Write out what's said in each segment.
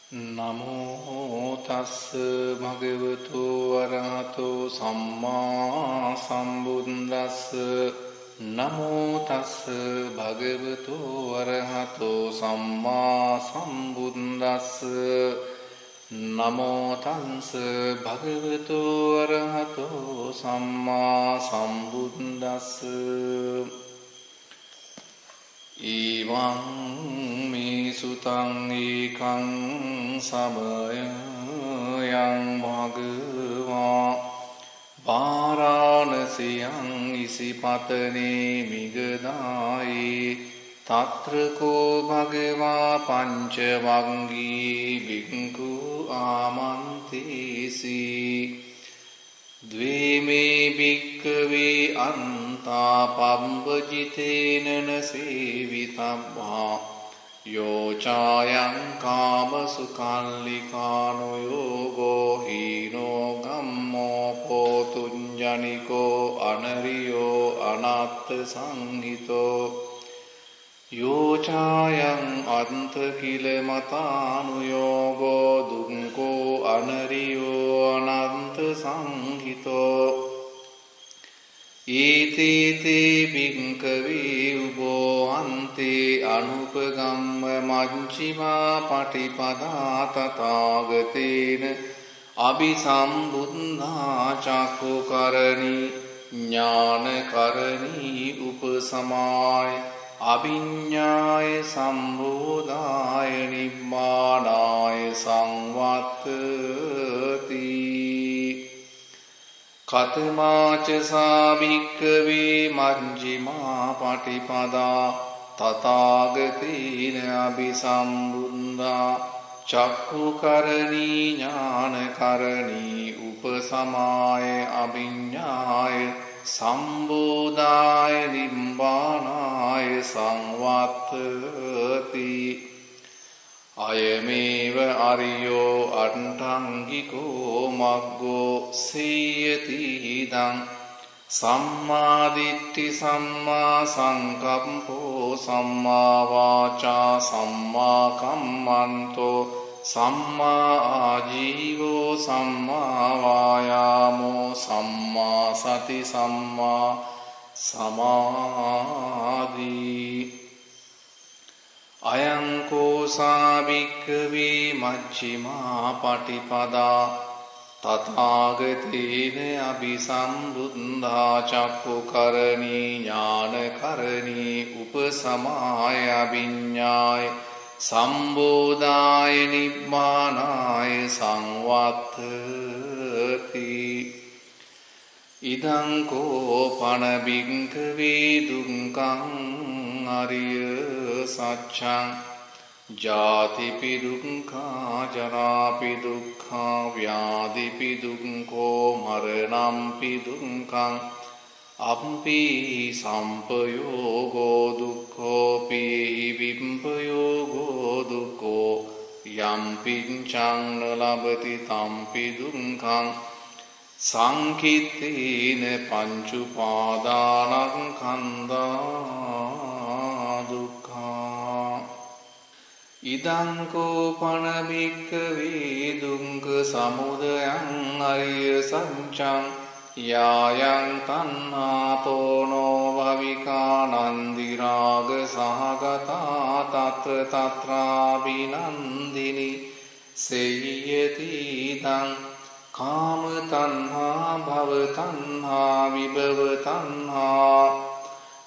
නමෝ තස්ස භගවතු අරහතෝ සම්මා සම්බුද්දස්ස නමෝ තස්ස භගවතු අරහතෝ සම්මා සම්බුද්දස්ස නමෝ තස්ස භගවතු අරහතෝ සම්මා සම්බුද්දස්ස ඊවං මේ සුතං ඒකං සමයං භගවා වාරාණසියං ඉසිපතනේ මිගදායි තත්‍රකෝ භගවා පංචවංගී භික්ඛු ආමන්තේසි ද්වේමේ භික්ඛවේ අන්තා පබ්බජිතේන සේවිතබ්බා යෝචායං කාමසුකල්ලිකානෝ යෝගෝ හීනෝ ගම්මෝ පෝතුඤ්ජනිකෝ අනරියෝ අනාත්ත සංහිතෝ යෝචායං අන්තකිල මතානුයෝගෝ දුක්ඛෝ අනරියෝ අනන්ත සංහිතෝ ඊතේතේ භික්ඛවේ උභෝ අන්තේ අනුපගම්ම මජ්ක්‍ධිමා පටිපදා තථාගතේන අபிසම්බුද්ධා චක්ඛුකරණී ඥානකරණී උපසමාය අභිඤ්ඤාය සම්බෝධාය නිබ්බානාය සංවත්තති කතමාච සාභික්ඛවේ මජ්ක්‍ධිමා පටිපදා තථාගතේන අபிසම්බුද්ධා චක්ඛුකරණී ඥානකරණී උපසමාය අභිඤ්ඤාය සම්බෝධාය නිබ්බානාය සංවත්තති අයමේව අරියෝ අට්ඨංගිකෝ මග්ගෝ සීයති ඉදං සම්මාදිට්ඨි සම්මා සංකප්පෝ සම්මා වාචා සම්මා කම්මන්තෝ සම්මා ආජීවෝ සම්මා වායාමෝ සම්මා සති සම්මා සමාධි අයං කෝ සාභික්ඛවේ මජ්ක්‍ධිමා පටිපදා තථාගතේන අபிසම්බුද්ධා චක්ඛුකරණී ඥානකරණී උපසමාය අභිඤ්ඤාය සම්බෝධාය නිබ්බානාය සංවත්තති ඉදං කෝ පන භික්ඛවේ දුක්ඛං අරිය සත්‍යං ජාතිපි දුක්ඛා ජරාපි දුක්ඛා ව්‍යාධිපි දුක්ඛෝ මරණම්පි දුක්ඛං අප්පි සම්පයෝගෝ දුක්ඛෝ පීහි විම්පයෝගෝ දුක්ඛෝ යම්පිච්ඡං නලබති තම්පි දුක්ඛං සංකිත්තේන පංචුපාදානස්කන්ධා දුක්ඛා ඉදං කෝ පන භික්ඛවේ දුක්ඛ සමුදයං අරිය සත්‍යං යායං තණ්හාතෝනෝ භවිකානන්දි රාග සහගතා තත්‍ර තත්‍රාබිනන්දිනි සේයති දං කාම තණ්හා භව තණ්හා විභව තණ්හා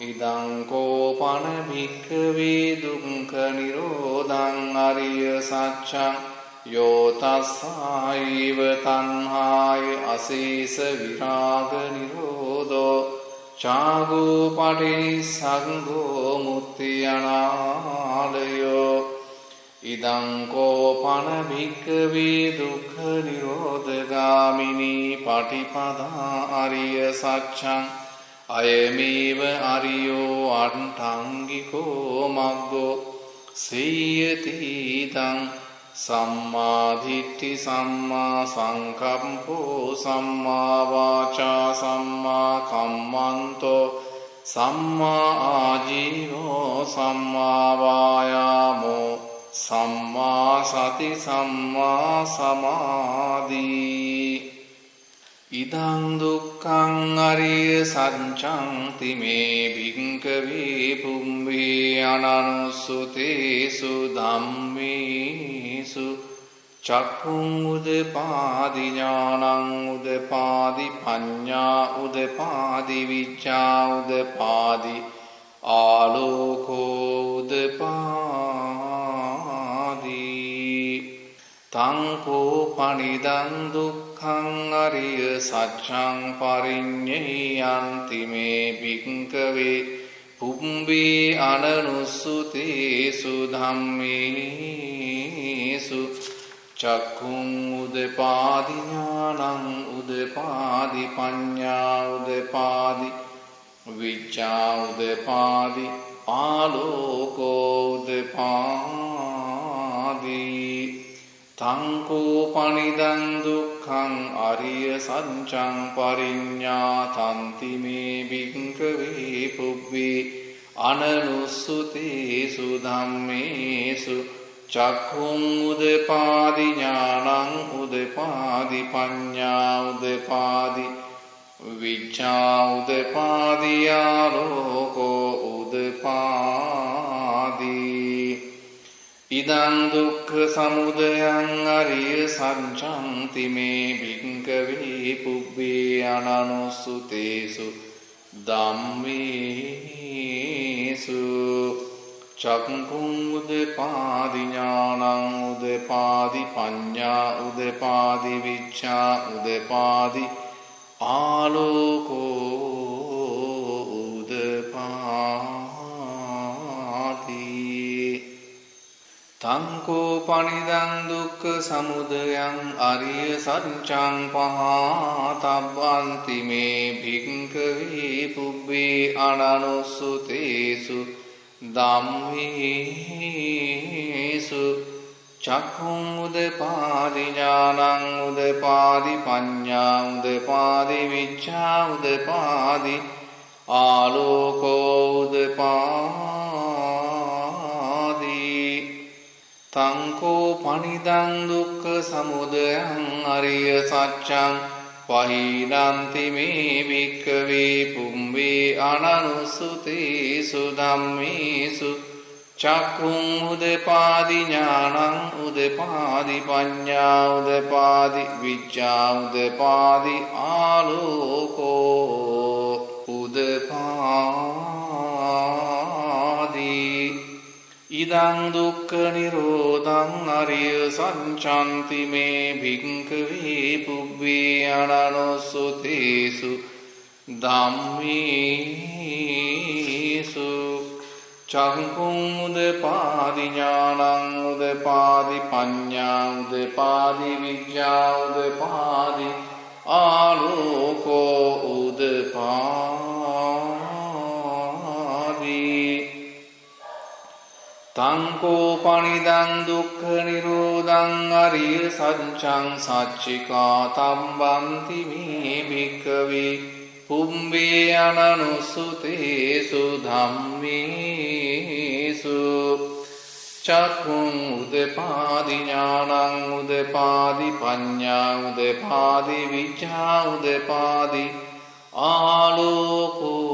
ඉදං කෝපන භික්ඛවේ දුක්ඛ නිරෝධං අරිය සත්‍යං යෝ තස්සායිව තණ්හාය අසීස විරාග නිරෝධෝ චාගෝ පටිනිස්සග්ගෝ මුක්ති අනාලයෝ ඉදං කෝපන භික්ඛවේ දුක්ඛ නිරෝධගාමිනී පටිපදා අරිය සත්‍යං අයමේව අරියෝ අට්ඨංගිකෝ මග්ගෝ සීයති ඉදං සම්මාදිට්ඨි සම්මා සංකප්පෝ සම්මා වාචා සම්මා කම්මන්තෝ සම්මා ආජීවෝ සම්මා වායාමෝ සම්මා සති සම්මා සමාධි ඉදං දුක්ඛං අරිය සත්‍යං තිමේ භික්ඛවේ පුම්බේ අනනුස්සතේසු ධම්මේසු චක්ඛුං උදපාදි ඥානං උදපාදි පඤ්ඤා උදපාදි විචා උදපාදි ආලෝකෝ උදපාදි තං කෝපනිදං දුක්ඛං අරිය සත්‍යං පරිඤ්ඤයන්ති මේ භික්ඛවේ පුම්බේ අනනුස්සතේසු ධම්මේසු චක්ඛුං උදපාදි ඥානං උදපාදි පඤ්ඤා උදපාදි විචා උදපාදි ආලෝකෝ උදපාදි තං කෝපනිදං දුක්ඛං අරිය සත්‍යං පරිඤ්ඤාතන්ති මේ භික්ඛවේ පුබ්බේ අනනුස්සතේසු ධම්මේසු චක්ඛුං උදපාදි ඥානං උදපාදි පඤ්ඤා උදපාදි විචා උදපාදි ආලෝකෝ උදපාදි ඉදං දුක්ඛ සමුදයං අරිය සත්‍යං තිමේ භික්ඛවේ පුබ්බේ අනනුස්සතේසු ධම්මේසු චක්ඛුං උදපාදි ඥානං උදපාදි පඤ්ඤා උදපාදි විචා උදපාදි ආලෝකෝ උදපාදි තං කෝපනිදං දුක්ඛ සමුදයං අරිය සත්‍යං පහතබ්බන්ති මේ භික්ඛවේ පුබ්බේ අනනුස්සතේසු ධම්මේසු චක්ඛුං උදපාදි ඥානං උදපාදි පඤ්ඤා උදපාදි විචා උදපාදි ආලෝකෝ උදපාදි තං කෝපනිදං දුක්ඛ සමුදයං අරිය සත්‍යං පහීනන්ති මේ භික්ඛවේ පුම්බේ අනනුස්සතේසු ධම්මේසු චක්ඛුං උදපාදි ඥානං උදපාදි පඤ්ඤා උදපාදි විචා උදපාදි ආලෝකෝ උදපාදි ඉදං දුක්ඛ නිරෝධං අරිය සත්‍යන්ති මේ භික්ඛවේ පුබ්බේ අනනුස්සතේසු ධම්මේසු චක්ඛුං උදපාදි ඥානං උදපාදි පඤ්ඤා උදපාදි විචා උදපාදි ආලෝකෝ උදපාදි තං කෝපනිදං දුක්ඛ නිරෝධං අරිය සත්‍යං සච්චිකාතම්බන්ති මේ භික්ඛවේ පුම්බේ අනනුස්සතේසු ධම්මේසු චක්ඛුං උදපාදි ඥානං උදපාදි පඤ්ඤා උදපාදි විචා උදපාදි ආලෝකෝ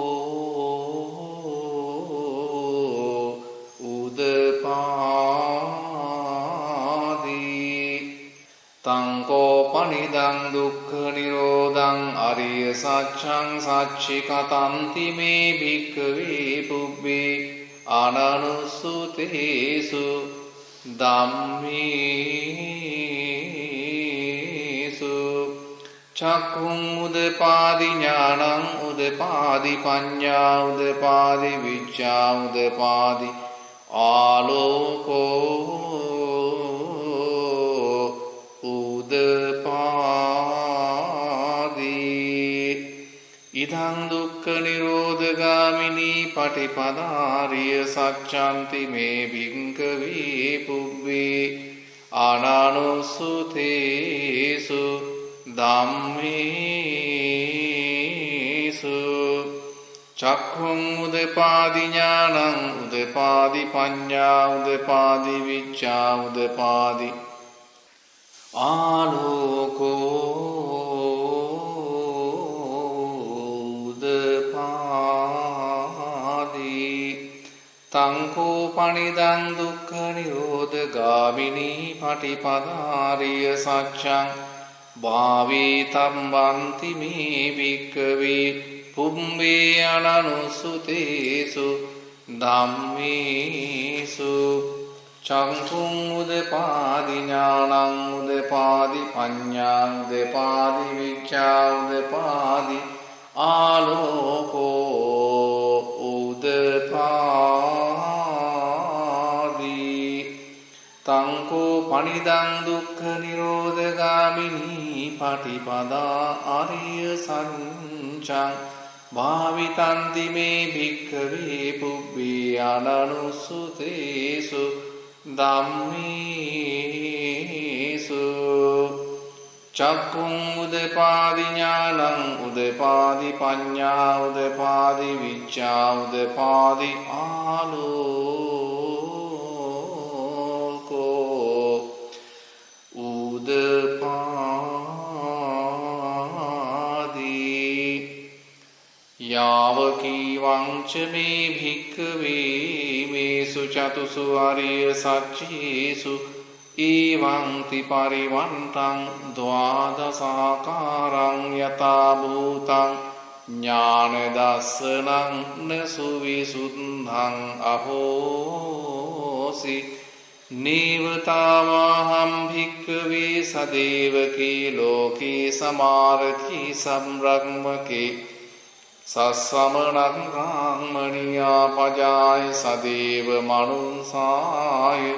තං කෝපනිදං දුක්ඛ නිරෝධං අරිය සත්‍යං සච්චිකතන්ති මේ භික්ඛවේ පුබ්බේ අනනුස්සතේසු ධම්මේසු චක්ඛුං උදපාදි ඥානං උදපාදි පඤ්ඤා උදපාදි විචා උදපාදි ආලෝකෝ ඉදං දුක්ඛ නිරෝධගාමිනී පටිපදාරිය සච්ඡන්ති මේ භික්ඛවේ පුබ්බේ අනනුස්සතේසු ධම්මේසු චක්ඛුං උදපාදි ඥානං උදපාදි පඤ්ඤා උදපාදි විච්ඡා උදපාදි ආලෝකෝ උදපාදි තංකෝ පනිදං දුක්ඛ නිරෝධ ගාමිනී පටිපදාරිය සච්ඡං භාවේ තම්බන්ති මේ භික්ඛවේ පුම්බේ අනනුසුතේසු ධම්මේසු චක්ඛුං උදපාදි ඥානං උදපාදි පඤ්ඤා උදපාදි විච්ඡා උදපාදි ආලෝකෝ උදපාදි තංකෝ පනිදං දුක්ඛ නිරෝධ ගාමිනී පටිපදා ආරිය සච්ඡං භාවිතන්ති මේ භික්ඛවේ පුබ්බේ අනනුසුතේසු ධම්මේසු චක්ඛුං උදපාදි ඥානං උදපාදි පඤ්ඤා උදපාදි විච්ඡා උදපාදි ආලෝකෝ උදපාදි යාවකීවං ච මේ භික්ඛවේ මේසු චතුසු ආරිය සච්චේසු ඊවං ති පරිවන්තං ද්වාදසාකාරං යතා භූතං ඥාන දස්සනං නසු විසුද්ධං අහෝසි නීවතාවාහම් භික්ඛවේ සදේවකී ලෝකේ සමාරති සම්රක්මකේ සස්සමනං රාමණියා පජාය සදේව මනුංසාය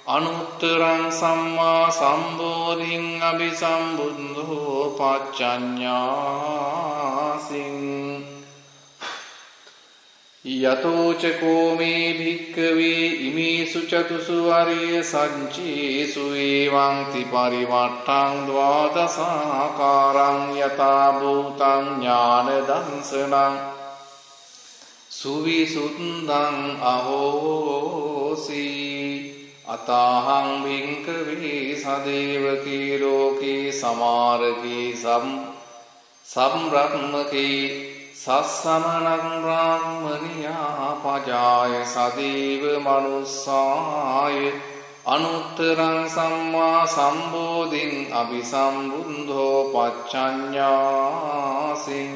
අනුත්තරං සම්මා සම්බෝධින් අභිසම්බුද්ධෝ පච්චඤ්ඤාසින් යතෝ ච කෝමේ භික්ඛවේ ඉමේසු චතුසු ආරිය සච්චේසු එවං ති පරිවට්ටං ද්වාදසාකාරං යතා භූතං ඥාන දංසනං සුවිසුද්ධං අහෝසි අතාහං භික්ඛවේ සදේවකී ලෝකේ සමාරකී සම්රක්මකී සස්සමනං බ්‍රාහ්මනියා පජාය සදේව මනුස්සාය අනුත්තරං සම්මා සම්බෝධින් අභිසම්බුද්ධෝ පච්චඤ්ඤාසින්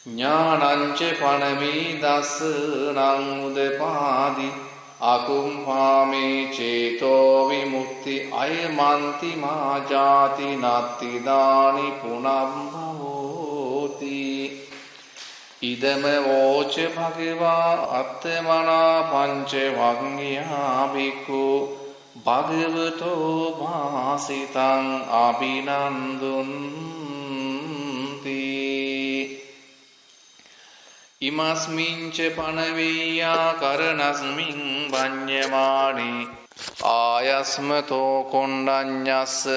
ඥානං ච පනමී දස්සනං උදපාදි අකුම්පාමේ චේතෝ විමුක්ති අයමන්ති මා ජාති නත්ති දානි පුනම්භවෝති ඉදම වෝච භගවා අත්තමනා පංච වග්නියා භික්ඛු භගවතෝ භාසිතං අභිනන්දුන්ති ඉමස්මින්ච පනවේයා කරණස්මින් වඤ්ඤමානි ආයස්මතෝ කොණ්ඩඤ්ඤස්ස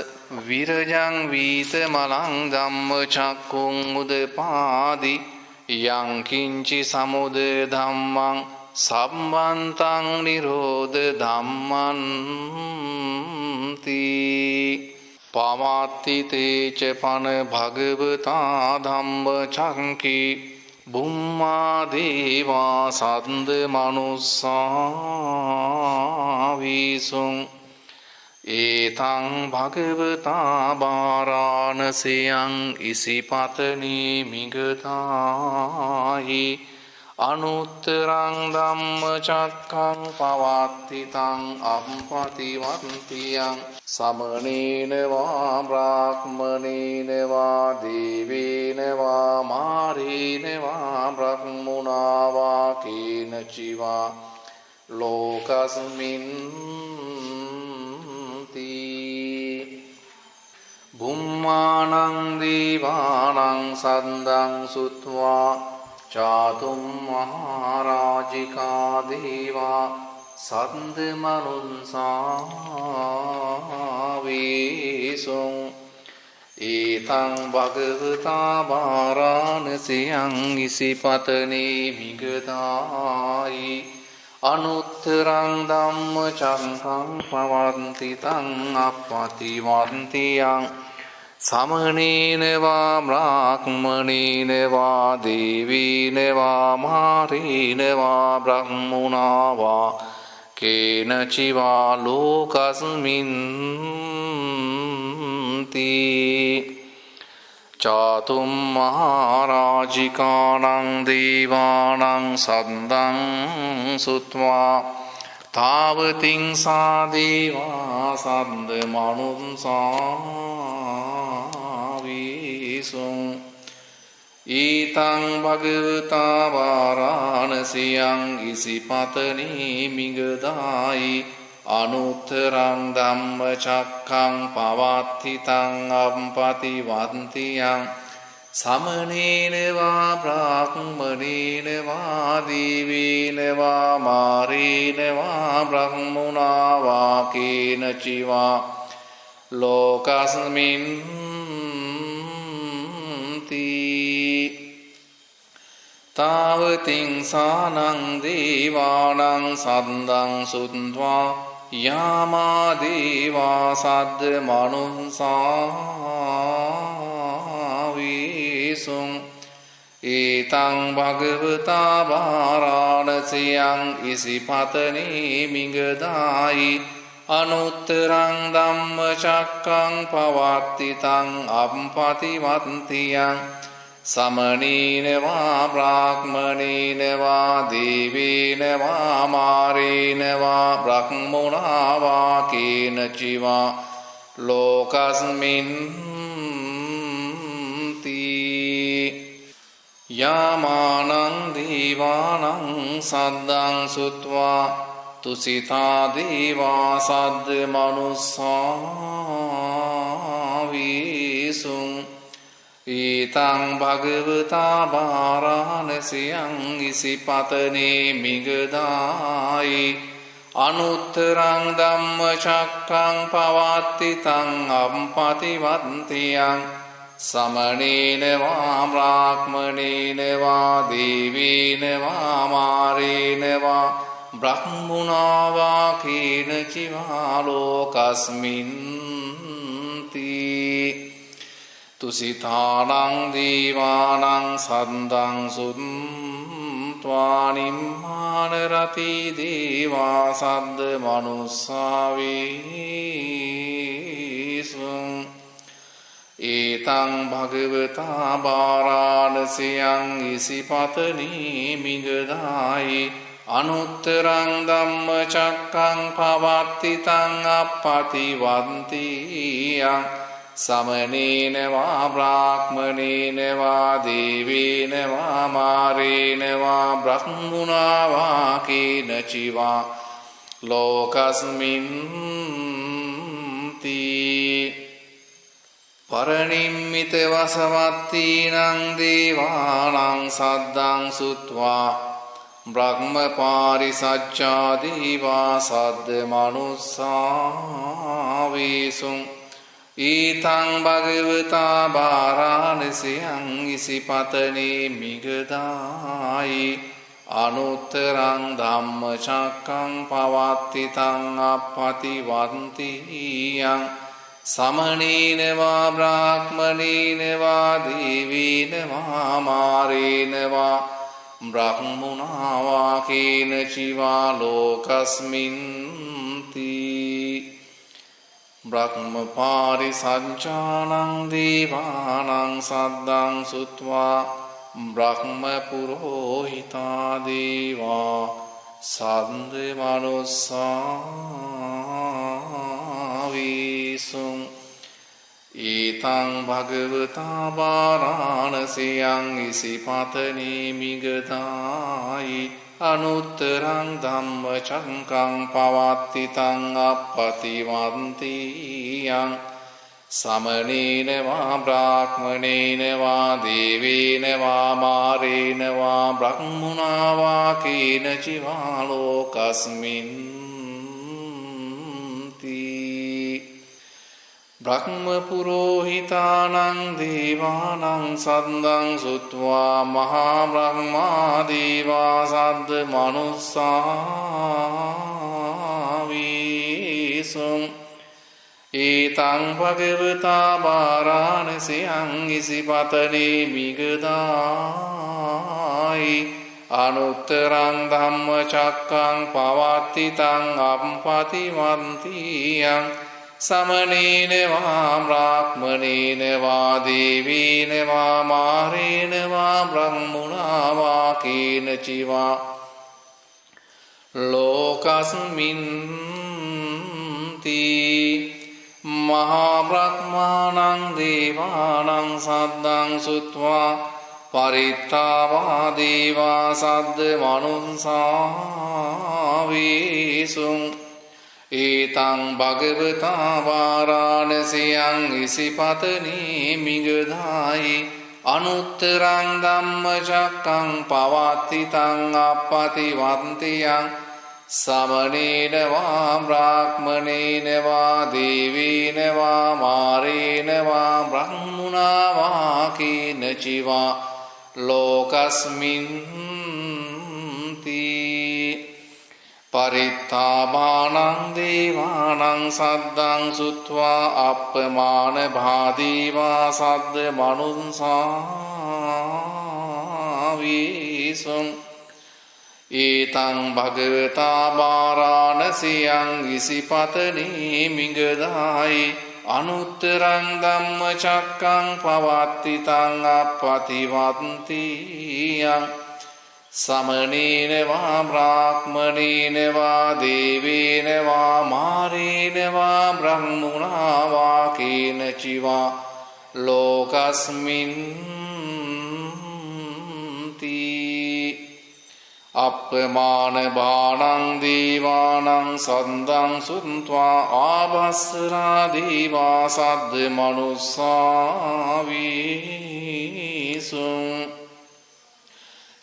විරජං වීත මලං ධම්ම චක්කුං උදපාදි යං කිංචි සමුදය ධම්මං සම්බන්තං නිරෝධ ධම්මන්ති පමාත්ති තේච පන භගවතා ධම්ම චක්කී බුම්මා දේවා සද්ද මනුස්සා විසුං ඒතං භගවතා බාරාණසයං ඉසිපතනී මිගතාහි අනුත්තරං ධම්මචක්ඛං පවත්තිතං අම්පතිවන්තියං සමනේන වා බ්‍රාහ්මනේන වා දේවේන වා මාරේන වා බ්‍රහ්මුණා වා කේනචිවා ලෝකස්මින් බුම්මානං දේවානං සද්දං සුත්වා චාතුම් මහරාජිකා දේවා සද්ද මනුන්සා වේසුං ඒතං භගවතා වාරාණසියං ඉසිපතනේ මිගදායි අනුත්තරං ධම්මචක්ඛං පවන්ති තං අප්පතිවන්තියං සමනේන වා බ්‍රාහ්මනේන වා දේවීන වා මාරීන වා බ්‍රහ්මුණා වා කේනචිවා ලෝකස්මින්ති චාතුම් මහරජිකානං දේවානං සද්දං සුත්වා තාවතින් සා දේවා සද්ද මනුංසාවිසුං ඊතං භගවතා වාරාණසියං ඉසිපතනේ මිගදායි අනුත්තරං ධම්මචක්ඛං පවත්ති තං අප්පතිවන්තියං සමනේන වා බ්‍රාහ්මනේන වා දේවේන වා මාරේන වා බ්‍රහ්මුණා වා කේනචිවා ලෝකස්මින්ති තාවතින් සානං දේවානං සද්දං සුත්වා යාමා දේවා සද්ද මනුංසාවිසුං ඒතං භගවතා වාරාණසියං ඉසිපතනේ මිගදායි අනුත්තරං ධම්මචක්ඛං පවත්ති තං අප්පතිවන්තියං සමනේන වා බ්‍රාහ්මනේන වා දේවේන වා මාරේන වා බ්‍රහ්මුණා වා කේනචිවා ලෝකස්මින්ති යාමානං දේවානං සද්දං සුත්වා තුසිතා දේවා සද්ද මනුස්සාවිසුං ඊතං භගවතා වාරාණසියං ඉසිපතනේ මිගදායි අනුත්තරං ධම්මචක්ඛං පවත්ති තං අප්පතිවන්තියං සමනේන වා බ්‍රාහ්මනේන වා දේවේන වා මාරේන වා බ්‍රහ්මුණා වා කේනචිවා ලෝකස්මින්ති තුසිතානං දේවානං සද්දං සුත්වා නිම්මාන රති දේවා සද්ද මනුස්සාවිසුං ඒතං භගවතා වාරාණසියං ඉසිපතනේ මිගදායි අනුත්තරං ධම්මචක්ඛං පවත්ති තං අප්පතිවන්තියං සමනේන වා බ්‍රාහ්මනේන වා දේවේන වා මාරේන වා බ්‍රහ්මුණා වා කේනචිවා ලෝකස්මින්ති පරනිම්මිත වසවත්තීනං දේවානං සද්දං සුත්වා බ්‍රහ්මපාරිසච්ඡා දේවා සද්ද මනුස්සාවිසුං ඊතං භගවතා වාරාණසියං ඉසිපතනේ මිගදායි අනුත්තරං ධම්මචක්ඛං පවත්ති තං අප්පතිවන්තියං සමනේන වා බ්‍රාහ්මනේන වා දේවේන වා මාරේන වා බ්‍රහ්මුණා වා කේනචිවා ලෝකස්මින්ති බ්‍රහ්මපාරිසංචානං දේවානං සද්දං සුත්වා බ්‍රහ්ම පුරෝහිතා දේවා සද්ද මනුස්සාවිසුං ඊතං භගවතා වාරාණසියං ඉසිපතනේ මිගදායි අනුත්තරං ධම්මචක්ඛං පවත්ති තං අප්පතිවන්තියං සමනේන වා බ්‍රාහ්මනේන වා දේවේන වා මාරේන වා බ්‍රහ්මුණා වා කේනචිවා ලෝකස්මින්ති බ්‍රහ්මපුරෝහිතානං දේවානං සද්දං සුත්වා මහා බ්‍රහ්මා දේවා සද්ද මනුස්සාවිසුං ඒතං භගවතා වාරාණසියං ඉසිපතනේ මිගදායි අනුත්තරං ධම්මචක්කං පවත්තිතං අප්පතිවන්තියං සමනේන වා බ්‍රාහ්මනේන වා දේවීන වා මාරේන වා බ්‍රහ්මුණා වා කේනචිවා ලෝකස්මින්ති මහා බ්‍රහ්මාණං දේවානං සද්දං සුත්වා පරිත්තාවා දේවා සද්ද මනුස්සාවිසුං ඒතං භගවතා වාරාණසියං ඉසිපතනේ මිගදායි අනුත්තරං ධම්මචක්කං පවත්තිතං අප්පතිවන්තියං සමනේන වා බ්‍රාහ්මනේන වා දේවීන වා මාරේන වා බ්‍රහ්මුණා වා කේනචිවා ලෝකස්මින්ති පරිත්තාභානං දේවානං සද්දං සුත්වා අප්පමාන භාදීවා සද්ද මනුස්සාවිසුං ඒතං භගවතා වාරාණසියං ඉසිපතනේ මිගදායි අනුත්තරං ධම්මචක්කං පවත්තිතං අප්පතිවන්තියං සමනේන වා බ්‍රාහ්මනේන වා දේවේන වා මාරේන වා බ්‍රහ්මුණා වා කේනචිවා ලෝකස්මින්ති අප්පමාන භානං දේවානං සද්දං සුත්වා ආභස්සරා දේවා සද්ද මනුස්සාවිසුං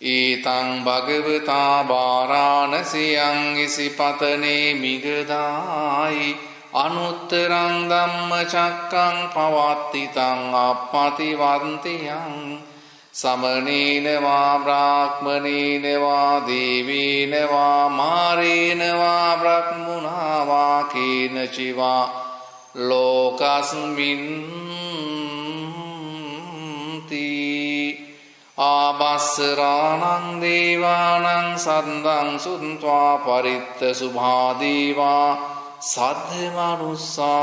ඒතං භගවතා වාරාණසියං ඉසිපතනේ මිගදායි අනුත්තරං ධම්මචක්කං පවත්තිතං අප්පතිවන්තියං සමනේන වා බ්‍රාහ්මනේන වා දේවීන වා මාරේන වා බ්‍රහ්මුණා වා කේනචිවා ලෝකස්මින්ති ආභස්සරාණං දේවානං සද්දං සුත්වා පරිත්ත සුභාදීවා සද්ද මනුස්සාවිසුං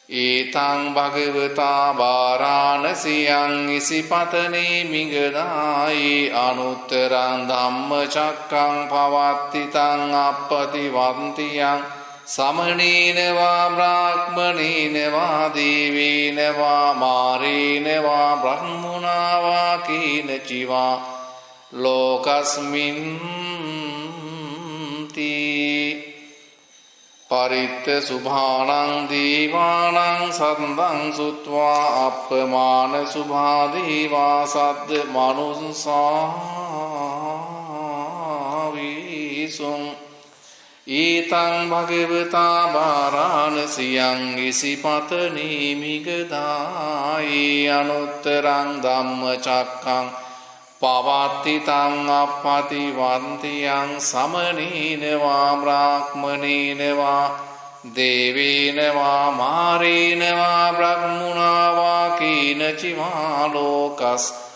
ඒතං භගවතා වාරාණසියං ඉසිපතනේ මිගදායි අනුත්තරං ධම්මචක්කං පවත්තිතං අප්පතිවන්තියං සමනේන වා බ්‍රාහ්මනේන වා දේවේන වා මාරේන වා බ්‍රහ්මුණා වා කේනචිවා ලෝකස්මින්ති පරිත්ත සුභානං දේවානං සද්දං සුත්වා අප්පමාන සුභාදීවා සද්ද මනුස්සාවිසුං ඒතං භගවතා වාරාණසියං ඉසිපතනේ මිගදායි අනුත්තරං ධම්මචක්කං පවත්තිතං අප්පතිවන්තියං සමනේන වා බ්‍රාහ්මනේන වා දේවේන වා මාරේන වා බ්‍රහ්මුණා වා කේනචිවා ලෝකස්මින්ති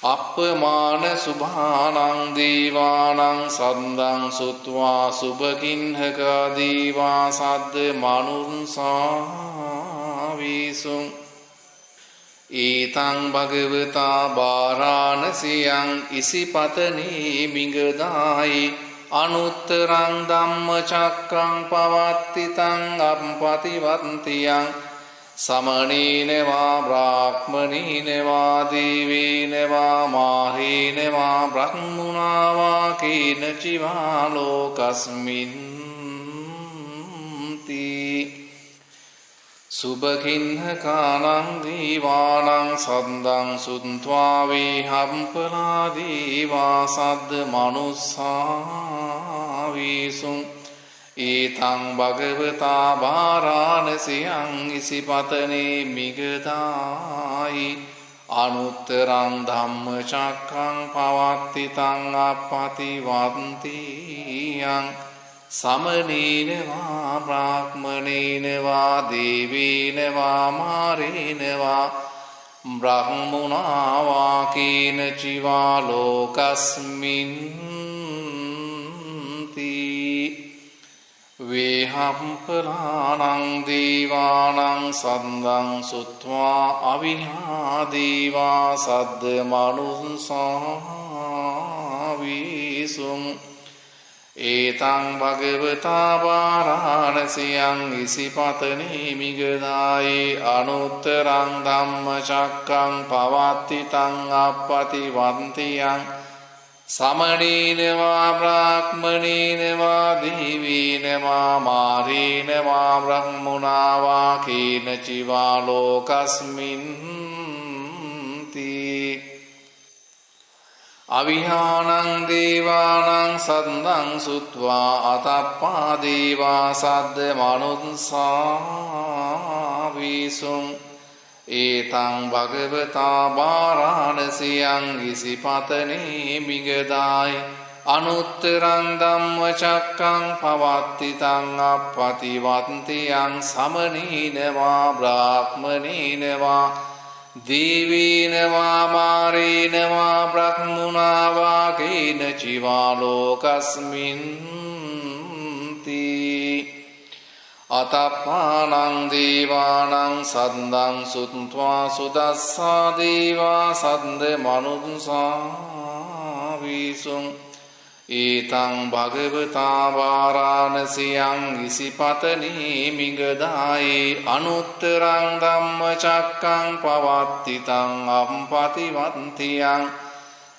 අප්පමාන සුභානං දේවානං සද්දං සුත්වා සුභකින්හක දේවා සද්ද මනුස්සාවිසුං ඒතං භගවතා වාරාණසියං ඉසිපතනේ මිගදායි අනුත්තරං ධම්මචක්කං පවත්තිතං අප්පතිවන්තියං සමනේන වා බ්‍රාහ්මනේන වා දේවේන වා මාරේන වා බ්‍රහ්මුණා වා කේනචිවා ලෝකස්මින්ති සුභකින්හකානං දීවානං සද්දං සුත්වා වේහම්පලා දීවා සද්ද මනුස්සාවීසුං ඊතං භගවතා වාරාණසියං ඉසිපතනේ මිගදායි අනුත්තරං ධම්මචක්ඛං පවත්තිතං අප්පතිවන්තියං සමනේන වා බ්‍රාහ්මනේන වා දේවේන වා මාරේන වා බ්‍රහ්මුණා වා කේන චිවා ලෝකස්මින්ති වේහම්පලානං දීවානං සද්දං සුත්වා අවිහා දීවා සද්ද මනුස්සාවීසුං ඒතං භගවතා වාරාණසියං ඉසිපතනේ මිගදායි අනුත්තරං ධම්මචක්ඛං පවත්තිතං අප්පතිවන්තියං සමනේන වා බ්‍රාහ්මනේන වා දේවේන වා මාරේන වා බ්‍රහ්මුණා වා කේන චිවා ලෝකස්මින්ති අවිහානං දේවානං සද්දං සුත්වා අතප්පා දේවා සද්ද මනුස්සාවීසුං ඒතං භගවතා වාරාණසියං ඉසිපතනේ මිගදායි අනුත්තරං ධම්මචක්ඛං පවත්තිතං අප්පතිවන්තියං සමනේන වා බ්‍රාහ්මනේන වා දේවේන වා මාරේන වා බ්‍රහ්මුණා වා කේන චිවා ලෝකස්මින්ති අතප්පානං දේවානං සද්දං සුත්වා සුදස්සා දේවා සද්ද මනුස්සාවීසුං ඒතං භගවතා වාරාණසියං ඉසිපතනේ මිගදායි අනුත්තරං ධම්මචක්ඛං පවත්තිතං අප්පතිවන්තියං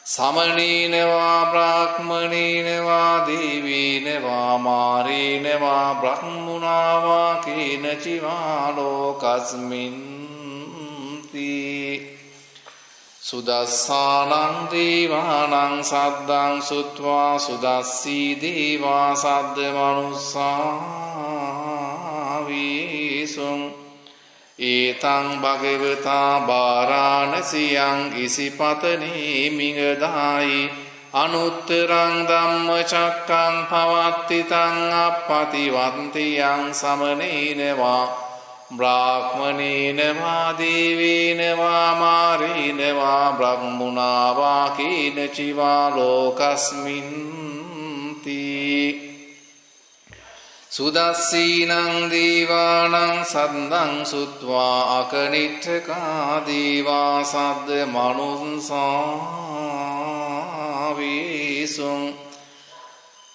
සමනේන වා බ්‍රාහ්මනේන වා දේවේන වා මාරේන වා බ්‍රහ්මුණා වා කේන චිවා ලෝකස්මින්ති සුදස්සානං දේවානං සද්දං සුත්වා සුදස්සී දේවා සද්ද මනුස්සාවීසුං ඒතං භගවතා වාරාණසියං ඉසිපතනේ මිගදායි අනුත්තරං ධම්මචක්ඛං පවත්තිතං අප්පතිවන්තියං සමනේන වා බ්‍රාහ්මනේන වා දේවේන වා මාරේන වා බ්‍රහ්මුණා වා කේන චිවා ලෝකස්මින්ති සුදස්සීනං දේවානං සද්දං සුත්වා අකනිට්ඨකා දේවා සද්ද මනුස්සාවීසුං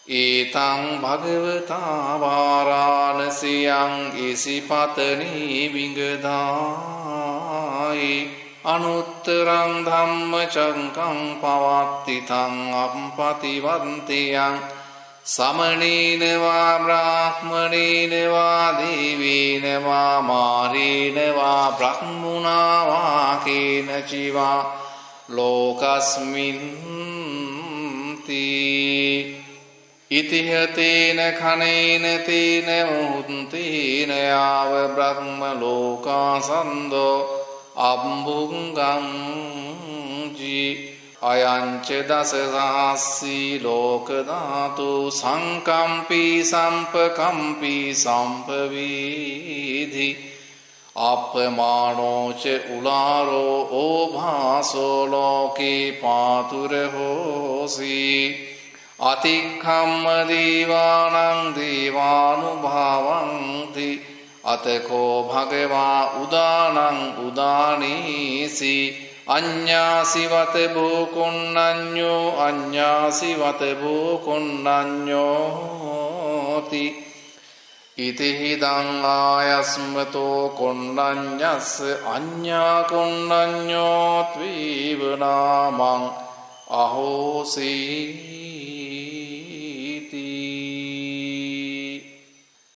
ඒතං භගවතා වාරාණසියං ඉසිපතනේ මිගදායි අනුත්තරං ධම්මචක්ඛං පවත්තිතං අප්පතිවන්තියං සමනේන වා බ්‍රාහ්මනේන වා දේවේන වා මාරේන වා බ්‍රහ්මුණා වා කේන චිවා ලෝකස්මින්ති ඉතිහතේන කනේන තේන මුහුත්තේන යාව බ්‍රහ්ම ලෝකාසන්දෝ අම්බුංගං ජී අයංච දසසහස්සී ලෝකධාතු සංකම්පී සම්පකම්පී සම්පවීධි අපමානෝච උලාරෝ ඕභාසෝ ලෝකේ පාතුරහෝසී අතික්ඛම්ම දේවානං දේවානුභාවන්ති අතකෝ භගවා උදානං උදානීසි අඤ්ඤාසිවත භූකුන්නඤ්ඤෝ අඤ්ඤාසිවත භූකුන්නඤ්ඤෝති ඉතිහිදං ආයස්මතෝ කුන්නඤ්ඤස්ස අඤ්ඤා කුන්නඤ්ඤෝ ත්වීව නාමං අහෝසී